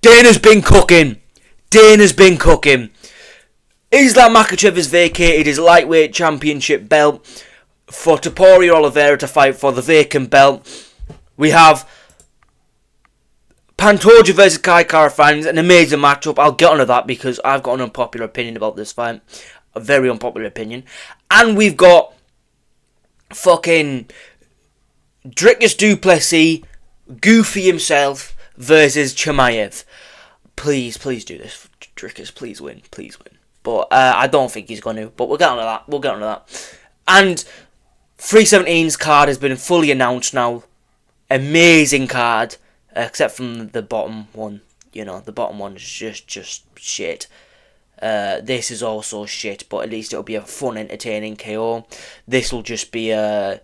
Dana's been cooking. Dana's been cooking. Islam Makhachev has vacated his lightweight championship belt for Topuria Oliveira to fight for the vacant belt. We have Pantoja versus Kai Kara-France, an amazing matchup. I'll get onto that because I've got an unpopular opinion about this fight. A very unpopular opinion. And we've got fucking Dricus du Plessis, Goofy himself, versus Chimaev. Please do this. Dricus, please win. But I don't think he's going to. But we'll get onto that. And 317's card has been fully announced now. Amazing card. Except from the bottom one. You know, the bottom one is just shit. This is also shit. But at least it'll be a fun, entertaining KO. This will just be a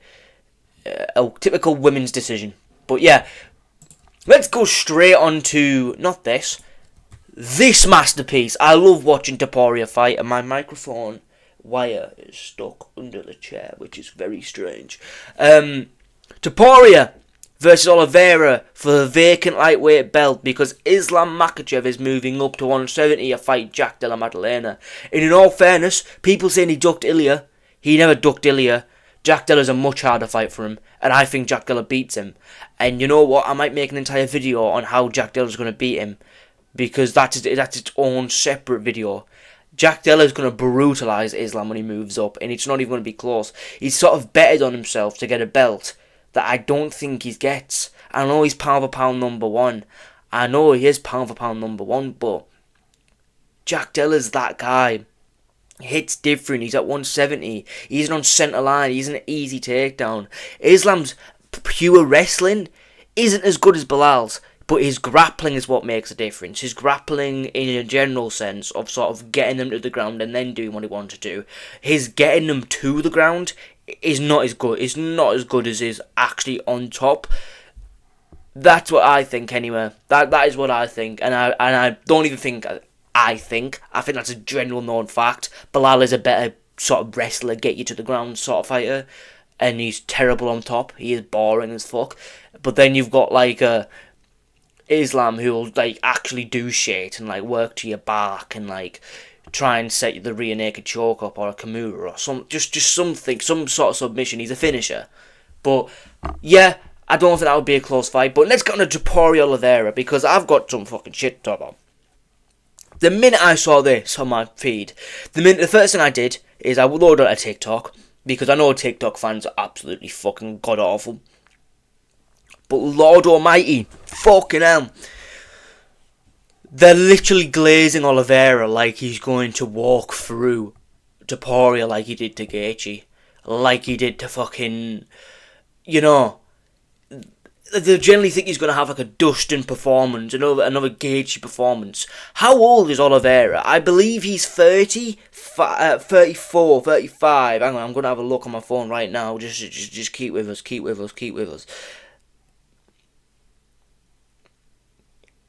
typical women's decision. But yeah. Let's go straight on to... Not this. This masterpiece. I love watching Topuria fight, and my microphone wire is stuck under the chair, which is very strange. Topuria versus Oliveira for the vacant lightweight belt, because Islam Makhachev is moving up to 170 to fight Jack Della Maddalena. And in all fairness, people saying he ducked Ilya. He never ducked Ilya. Jack Della's a much harder fight for him, and I think Jack Della beats him. And you know what? I might make an entire video on how Jack Della's going to beat him, because that's its own separate video. Jack Della is going to brutalise Islam when he moves up, and it's not even going to be close. He's sort of betted on himself to get a belt that I don't think he gets. I know he's pound for pound number one. I know he is pound for pound number one, but Jack Della's that guy. Hits different. He's at 170. He's on centre line. He's an easy takedown. Islam's pure wrestling isn't as good as Bilal's, but his grappling is what makes a difference. His grappling in a general sense of sort of getting them to the ground and then doing what he wants to do. His getting them to the ground is not as good. It's not as good as his actually on top. That's what I think anyway. That is what I think, and I don't even think I think that's a general known fact. Bilal is a better sort of wrestler, get you to the ground sort of fighter, and he's terrible on top. He is boring as fuck. But then you've got like Islam, who will like actually do shit and like work to your back and like try and set the rear naked choke up or a Kimura or something, some sort of submission. He's a finisher. But yeah, I don't think that would be a close fight. But let's get on to Topuria Oliveira, because I've got some fucking shit to talk about. The minute I saw this on my feed, the first thing I did is I loaded a TikTok, because I know TikTok fans are absolutely fucking god awful. But Lord Almighty, fucking hell, they're literally glazing Oliveira like he's going to walk through Topuria like he did to Gaethje, like he did to fucking, you know. They generally think he's going to have like a Dustin performance, another Gaethje performance. How old is Oliveira? I believe he's 34, 35. Hang on, I'm going to have a look on my phone right now. Just keep with us.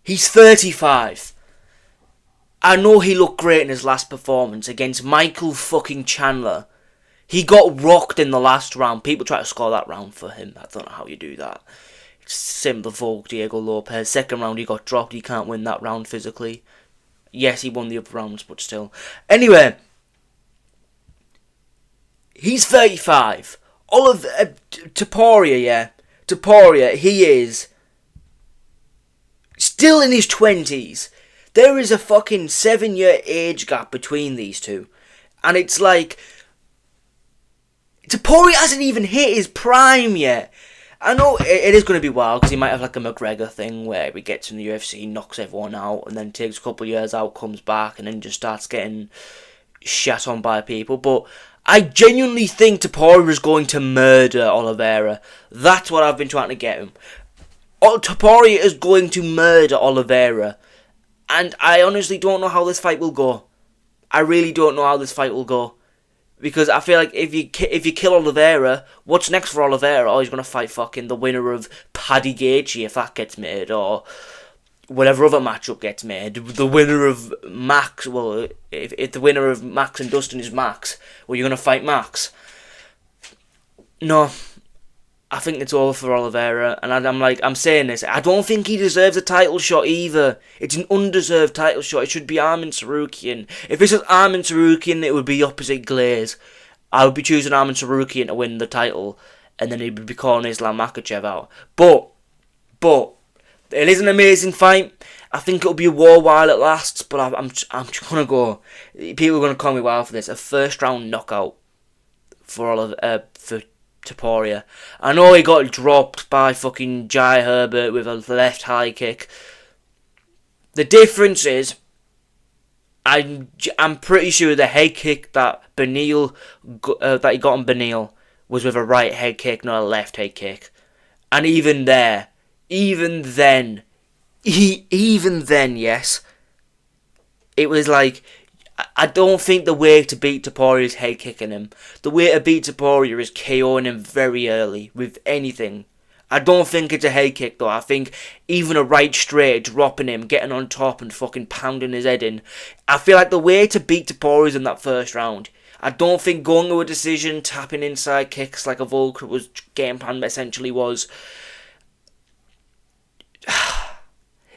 He's 35. I know he looked great in his last performance against Michael fucking Chandler. He got rocked in the last round. People try to score that round for him. I don't know how you do that. Simple folk, Diego Lopez. Second round he got dropped. He can't win that round physically. Yes, he won the other rounds, but still. Anyway, he's 35. Topuria, yeah. Topuria, he is still in his 20s. There is a fucking 7-year age gap between these two. And it's like, Topuria hasn't even hit his prime yet. I know it is going to be wild, because he might have like a McGregor thing where he gets in the UFC, knocks everyone out, and then takes a couple of years out, comes back, and then just starts getting shat on by people. But I genuinely think Topuria is going to murder Oliveira. That's what I've been trying to get him. Topuria is going to murder Oliveira. And I honestly don't know how this fight will go. I really don't know how this fight will go. Because I feel like if you kill Oliveira, what's next for Oliveira? Oh, he's going to fight fucking the winner of Paddy Gaethje if that gets made, or whatever other matchup gets made. The winner of Max, well, if the winner of Max and Dustin is Max, well, you're going to fight Max. No, I think it's over for Oliveira, and I'm saying this. I don't think he deserves a title shot either. It's an undeserved title shot. It should be Armin Tsarukyan. If this was Armin Tsarukyan, it would be opposite Glaze. I would be choosing Armin Tsarukyan to win the title, and then he would be calling Islam Makhachev out. But it is an amazing fight. I think it'll be a war while it lasts, but I'm just gonna go. People are gonna call me wild for this. A first round knockout for Topuria. I know he got dropped by fucking Jai Herbert with a left high kick. The difference is, I'm pretty sure the head kick that he got on Beneil was with a right head kick, not a left head kick. And even then, yes, it was like, I don't think the way to beat Topuria is head kicking him. The way to beat Topuria is KOing him very early with anything. I don't think it's a head kick though. I think even a right straight, dropping him, getting on top and fucking pounding his head in. I feel like the way to beat Topuria is in that first round. I don't think going to a decision, tapping inside kicks like a Volker was game plan essentially was.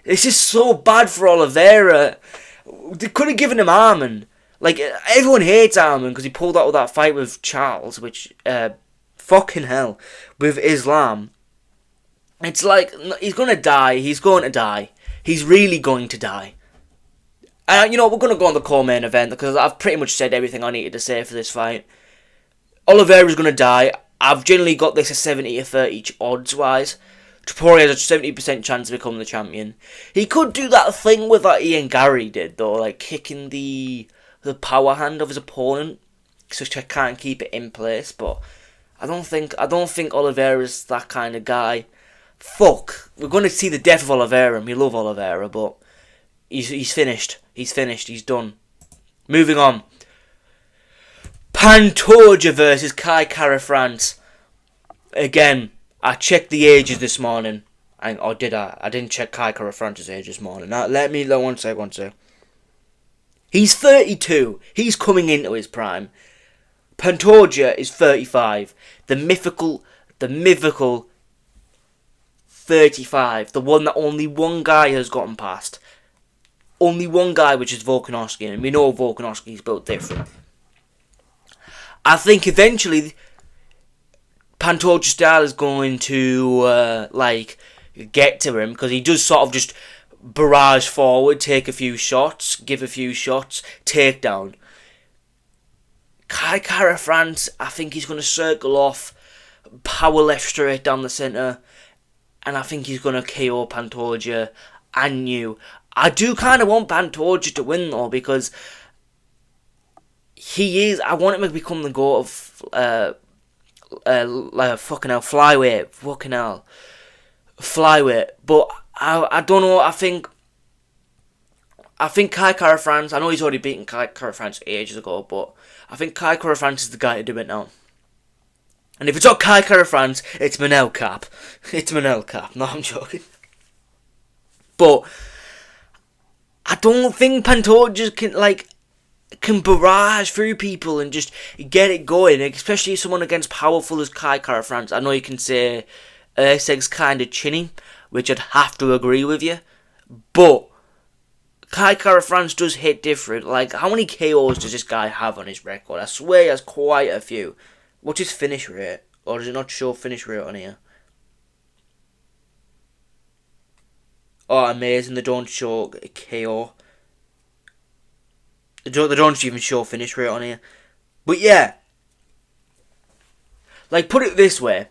This is so bad for Oliveira. They could have given him Armin. Like, everyone hates Armin because he pulled out of that fight with Charles, which, fucking hell, with Islam. It's like, he's going to die. He's going to die. He's really going to die. You know, we're going to go on the co-main event because I've pretty much said everything I needed to say for this fight. Oliveira's going to die. I've generally got this at 70-30 odds-wise. Topuria has a 70% chance of becoming the champion. He could do that thing with that Ian Gary did, though, like kicking the power hand of his opponent, so he can't keep it in place. But I don't think Oliveira's that kind of guy. Fuck, we're going to see the death of Oliveira, and we love Oliveira, but he's finished. He's finished. He's done. Moving on. Pantoja versus Kai Kara-France. Again, I checked the ages this morning. Or did I? I didn't check Kai Kara-France's age this morning. Now, one sec. He's 32. He's coming into his prime. Pantoja is 35. The mythical 35. The one that only one guy has gotten past. Only one guy, which is Volkanovski. And we know Volkanovski's built different. I think eventually Pantoja's style is going to get to him, because he does sort of just barrage forward, take a few shots, give a few shots, take down. Kai Kara-France, I think he's going to circle off, power left straight down the centre, and I think he's going to KO Pantoja and you. I do kind of want Pantoja to win though, because I want him to become the GOAT of flyweight, but I don't know. I think Kai Kara-France, I know he's already beaten Kai Kara-France ages ago, but I think Kai Kara-France is the guy to do it now. And if it's not Kai Kara-France, it's Manel Cap. It's Manel Cap. No, I'm joking. But I don't think Pantoja can barrage through people and just get it going, especially someone against powerful as Kai Kara-France. I know you can say Urseg's kind of chinny, which I'd have to agree with you, but Kai Kara-France does hit different. Like, how many KOs does this guy have on his record? I swear he has quite a few. What's his finish rate? Or does it not show finish rate on here? Oh, amazing, they don't show KO. They don't even show finish rate on here. But yeah. Like, put it this way.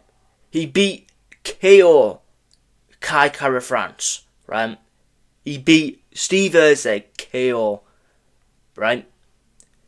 He beat KO Kai Kara-France, right? He beat Steve Urseg KO, right?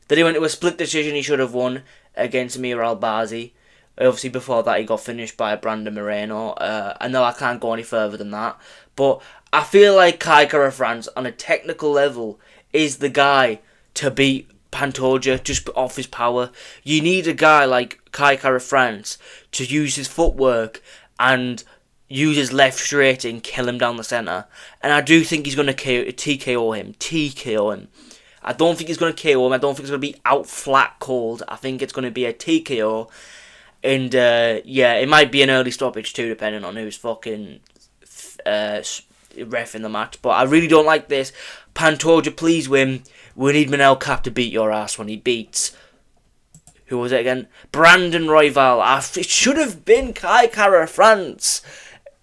Then he went to a split decision he should have won against Amir Albazi. Obviously, before that, he got finished by Brandon Moreno. I know I can't go any further than that. But I feel like Kai Kara-France, on a technical level, is the guy to beat Pantoja just off his power. You need a guy like Kai Kara-France to use his footwork and use his left straight and kill him down the centre. And I do think he's going to TKO him. I don't think he's going to KO him. I don't think it's going to be out flat cold. I think it's going to be a TKO. And yeah, it might be an early stoppage too, depending on who's fucking ref in the match. But I really don't like this. Pantoja, please win. We need Manel Cap to beat your ass when he beats... Who was it again? Brandon Royval. It should have been Kai Kara France.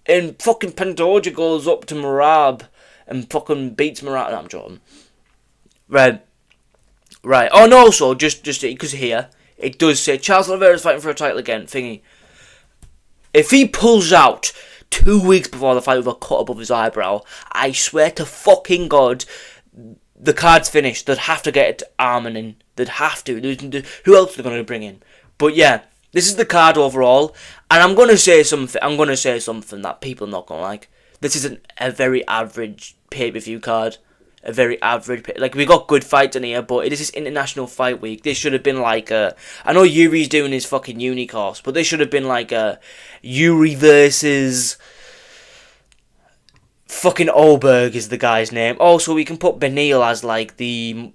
And fucking Pantoja goes up to Marab and fucking beats Marab. No, I'm joking. Right. Oh, and also, just because here, it does say Charles Oliveira is fighting for a title again, thingy. If he pulls out 2 weeks before the fight with a cut above his eyebrow, I swear to fucking God, the card's finished. They'd have to get Armin in. They'd have to. Who else are they going to bring in? But yeah, this is the card overall, and I'm going to say something that people are not going to like. This isn't a very average pay-per-view card. A very average... Like, we got good fights in here, but this is International Fight Week. This should have been like a... I know Yuri's doing his fucking uni course, but this should have been like a Yuri versus... Fucking Olberg is the guy's name. Also, we can put Benil as like the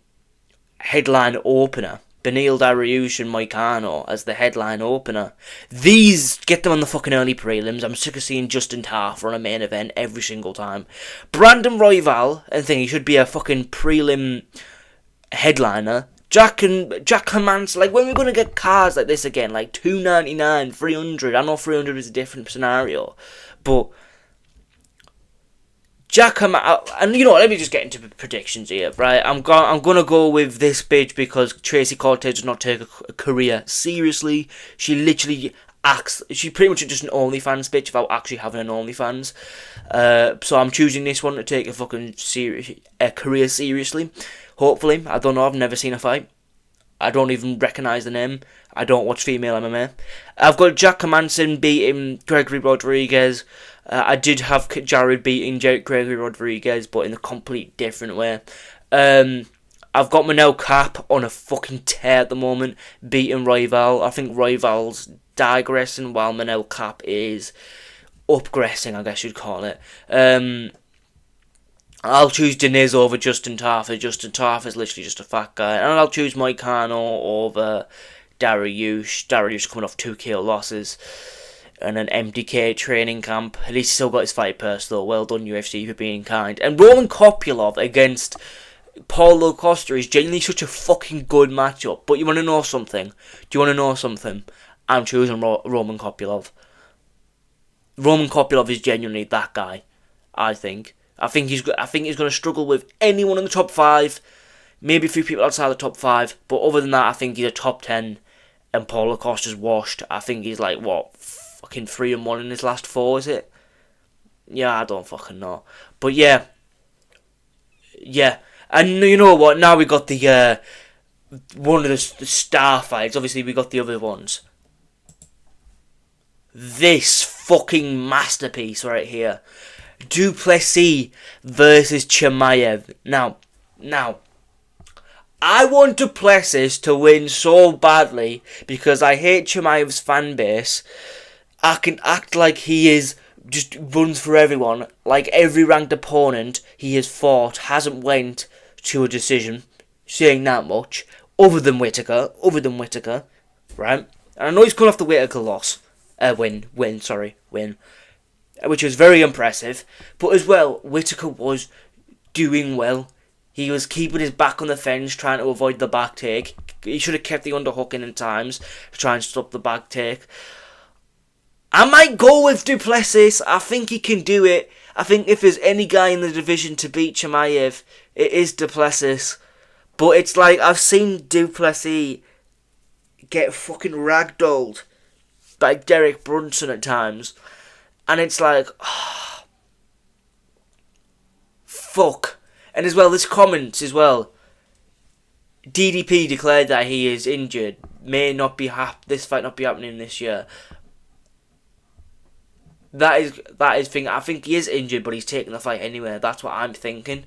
headline opener. Benil Dariush and Moicano as the headline opener. These, get them on the fucking early prelims. I'm sick of seeing Justin Taff run a main event every single time. Brandon Royval, and think he should be a fucking prelim headliner. Jack Hermans, like, when we're going to get cards like this again, like $2.99, $300. I know $300 is a different scenario, but and you know what, let me just get into predictions here, right? I'm gonna go with this bitch because Tracy Cortez does not take a career seriously. She literally acts, she's pretty much just an OnlyFans bitch without actually having an OnlyFans. So I'm choosing this one to take a fucking career seriously. Hopefully, I don't know, I've never seen a fight. I don't even recognise the name. I don't watch female MMA. I've got Jack Hermanson beating Gregory Rodriguez. I did have Jared beating Gregory Rodriguez, but in a complete different way. I've got Manel Cap on a fucking tear at the moment, beating Royval. I think Royval's digressing while Manel Cap is upgressing, I guess you'd call it. I'll choose Deniz over Justin Tafa. Justin Tafa is literally just a fat guy. And I'll choose Moicano over Dariush. Dariush coming off 2 KO losses and an MDK training camp. At least he's still got his fight purse though. Well done, UFC, for being kind. And Roman Kopylov against Paulo Costa is genuinely such a fucking good matchup. But you want to know something? Do you want to know something? I'm choosing Roman Kopylov. Roman Kopylov is genuinely that guy, I think. I think he's going to struggle with anyone in the top 5. Maybe a few people outside the top 5. But other than that, I think he's a top 10. And Paulo Costa's washed. I think he's like, what, fucking 3-1 in his last 4, is it? Yeah, I don't fucking know. But yeah. Yeah. And you know what? Now we got the one of the star fights. Obviously, we got the other ones. This fucking masterpiece right here. Du Plessis versus Chimaev. Now, I want Du Plessis to win so badly because I hate Chimaev's fan base. I can act like he is just runs for everyone. Like every ranked opponent he has fought hasn't went to a decision, saying that much. Other than Whittaker, right? And I know he's coming off the Whittaker win, which was very impressive. But as well, Whittaker was doing well. He was keeping his back on the fence, trying to avoid the back take. He should have kept the underhook in times to try and stop the back take. I might go with Du Plessis. I think he can do it. I think if there's any guy in the division to beat Chimaev, it is Du Plessis. But it's like, I've seen Du Plessis get fucking ragdolled by Derek Brunson at times. And it's like, oh, fuck. And as well, this comments as well. DDP declared that he is injured. May not be this fight not be happening this year. That is thing. I think he is injured, but he's taking the fight anyway. That's what I'm thinking.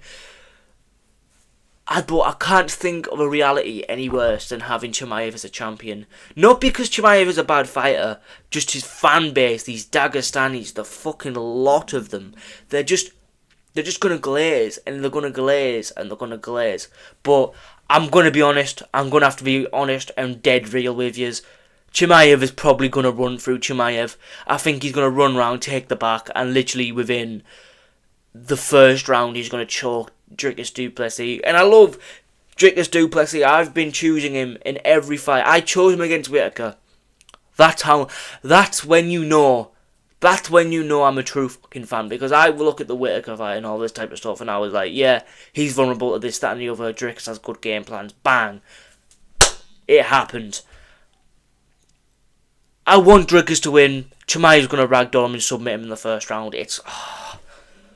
But I can't think of a reality any worse than having Chimaev as a champion. Not because Chimaev is a bad fighter, just his fan base, these Dagestanis, the fucking lot of them. They're just going to glaze, and they're going to glaze, and they're going to glaze. But I'm going to be honest. I'm going to have to be honest and dead real with yous. Chimaev is probably going to run through Chimaev. I think he's going to run around, take the back, and literally within the first round he's going to choke Dricus du Plessis. And I love Dricus du Plessis. I've been choosing him in every fight. I chose him against Whittaker. That's when you know I'm a true fucking fan, because I will look at the Whittaker fight and all this type of stuff and I was like, yeah, he's vulnerable to this, that and the other. Dricus has good game plans. Bang. It happened. I want Dricus to win. Chimaev's going to ragdoll him and submit him in the first round. It's...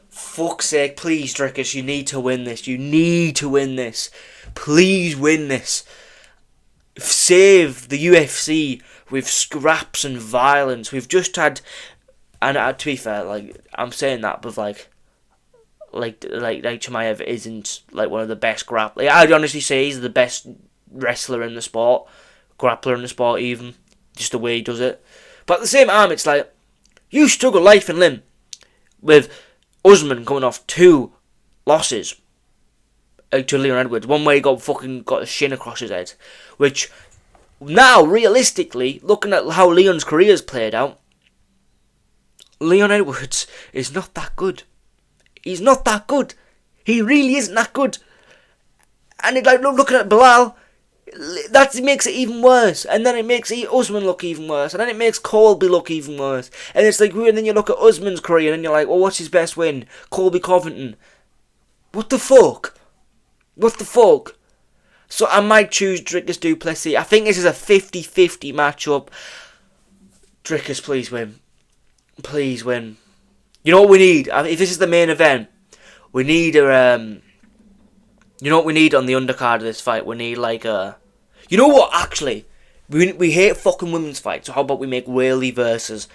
fuck's sake, please, Dricus, you need to win this. You need to win this. Please win this. Save the UFC with scraps and violence. We've just had... And to be fair, like, I'm saying that, but like Chimaev isn't like one of the best grapplers. Like, I'd honestly say he's the best wrestler in the sport, grappler in the sport, even just the way he does it. But at the same time, it's like you struggle life and limb with Usman coming off 2 losses to Leon Edwards. One where he got a shin across his head, which now realistically, looking at how Leon's career's played out, Leon Edwards is not that good. He's not that good. He really isn't that good. And it, like, looking at Bilal, that makes it even worse. And then it makes Usman look even worse. And then it makes Colby look even worse. And it's like, and then you look at Usman's career and you're like, well, what's his best win? Colby Covington. What the fuck? What the fuck? So I might choose Dricus du Plessis. I think this is a 50-50 matchup. Dricus, please win. Please win. You know what we need? If this is the main event, we need a... you know what we need on the undercard of this fight? We need like a... You know what, actually? We hate fucking women's fights, so how about we make Whaley versus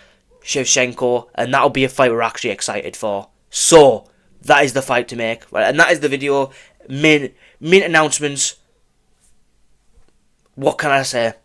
Shevchenko, and that'll be a fight we're actually excited for. So, that is the fight to make. Right? And that is the video. Main announcements. What can I say?